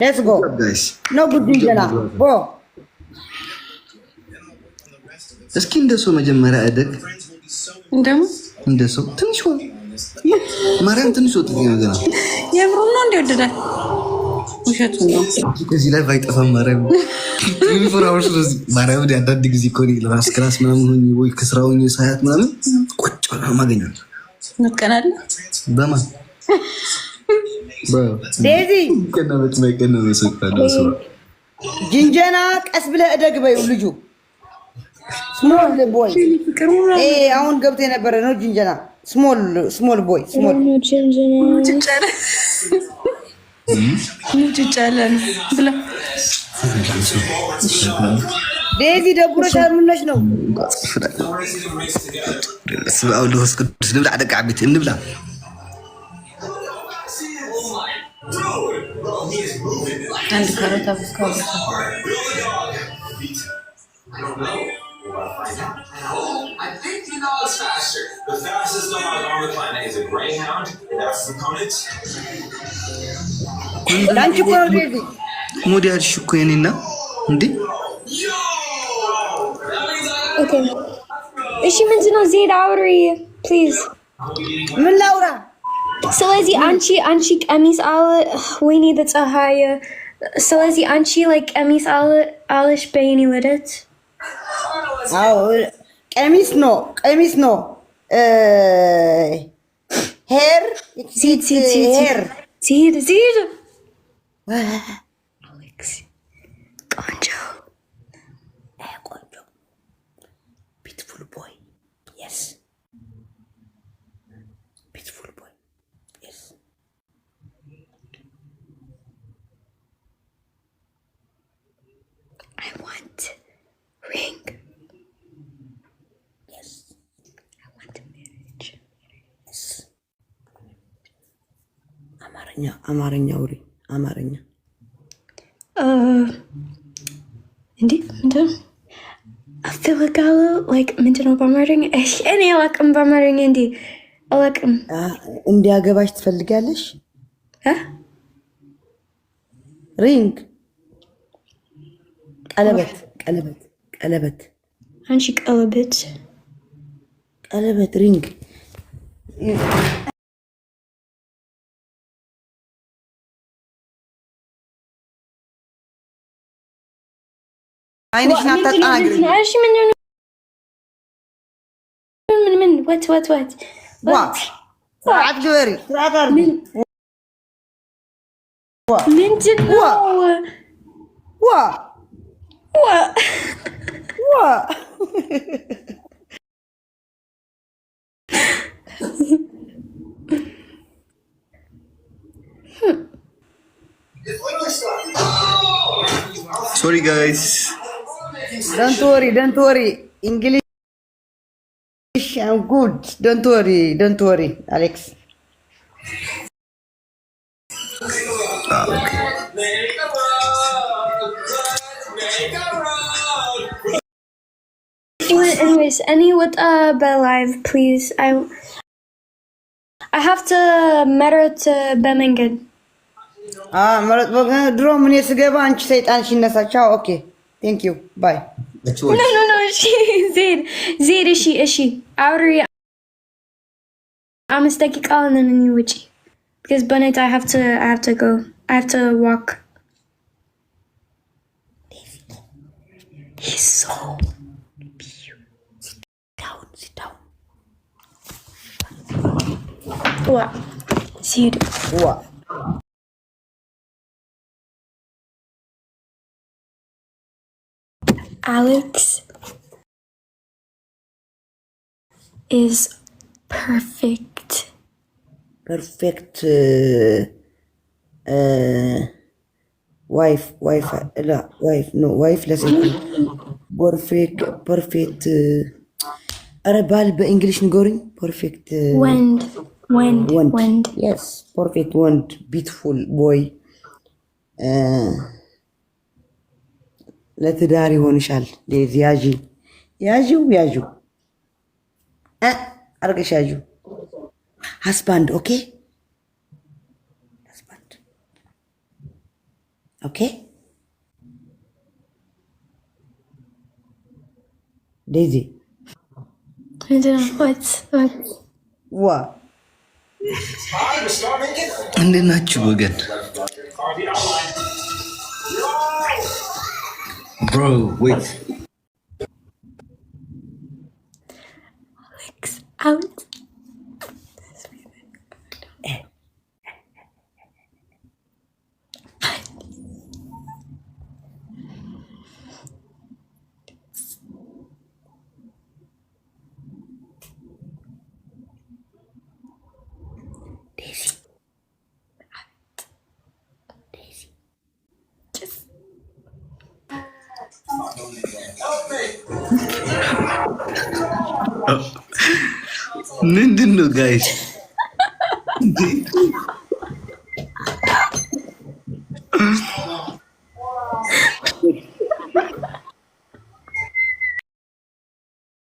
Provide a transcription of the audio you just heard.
Let's go. guys. No good ጅንጀና go. እስኪ እንደሰው መጀመሪያ አደግ እንደሰው ትንሽ ማርያም ትንሽ ወጥ ገና የብሩ ነው እንደወደዳል ውሸቱ ነው። እዚህ ላይ ባይጠፋም ማርያም ይፈራውስ ማርያም አንዳንድ ጊዜ እኮ ለራስ ክላስ ምናምን ሆኜ ወይ ከስራውኝ ሳያት ምናምን ቁጭ ብላ ማገኛል ነቀናል በማን ዴዚ ከነበት ማይቀነው ሰጣለሁ ጅንጀና ቀስ ብለህ እደግ በይው ልጁ ስሞል ቦይ አሁን ገብቶ የነበረ ነው ጅንጀና ስሞል ቦይ ስሞል ሙጭጫለን ብላ ዴዚ ደብሮሻል ምነሽ ነው ስባው ለውስ ቅዱስ ልብላ ደቃ ቤት እንብላ አንድ ካሮታ ብስካው I think you know it's faster. The fastest dog on the planet is a greyhound, and that's the opponent. Thank you for Daisy. ሞዲያል ሽኮ የኔና እንዴ Okay. እሺ ምንድነው ዜድ አውሪ ፕሊዝ ምን ላውራ ስለዚህ አንቺ ቀሚስ አለ ወይኔ በፀሐይ ስለዚህ አንቺ like ቀሚስ አለሽ በየኔ ልደት አዎ ቀሚስ ነው ሄር ሲድ አሌክስ ቆንጆ beautiful boy yes beautiful boy yes I want ring አማርኛ ውሪ አማርኛ እንዴ ምንድን አፍተወጋሉ like ምንድነው በአማርኛ እኔ አላውቅም በአማርኛ እንዴ አላውቅም እንዲያገባሽ ትፈልጋለሽ ሪንግ ቀለበት አንቺ ቀለበት ሪንግ አይንሽ ናታጣግሪ እሺ ምን what ስርዓት ግበሪ ስርዓት አርጊ ምንድነው sorry guys don't worry English I'm good don't worry Alex okay anyways any with live please I have to merit በመንገድ ማለት ድሮ ምን ስገባ አንቺ ሰይጣን ሲነሳቻው ኦኬ ቴንክ ዩ ባይ no እሺ ዜድ እሺ አውሪ አምስት ደቂቃ ነን ውጪ because በኔት I have to go I have to walk he's so sit down what Sid what Alex is perfect wife لا wife لازم perfect أنا بال بإنجليش نقولين perfect wand yes perfect wand beautiful boy ለትዳር ይሆንሻል ዴዚ ያዡ አርገሽ ያዡ husband okay husband Okay? Daisy. I don't know what's What? እንዴት ናችሁ ወገን? Bro, wait. Alex out. Daisy. ምንድን ነው ጋይስ?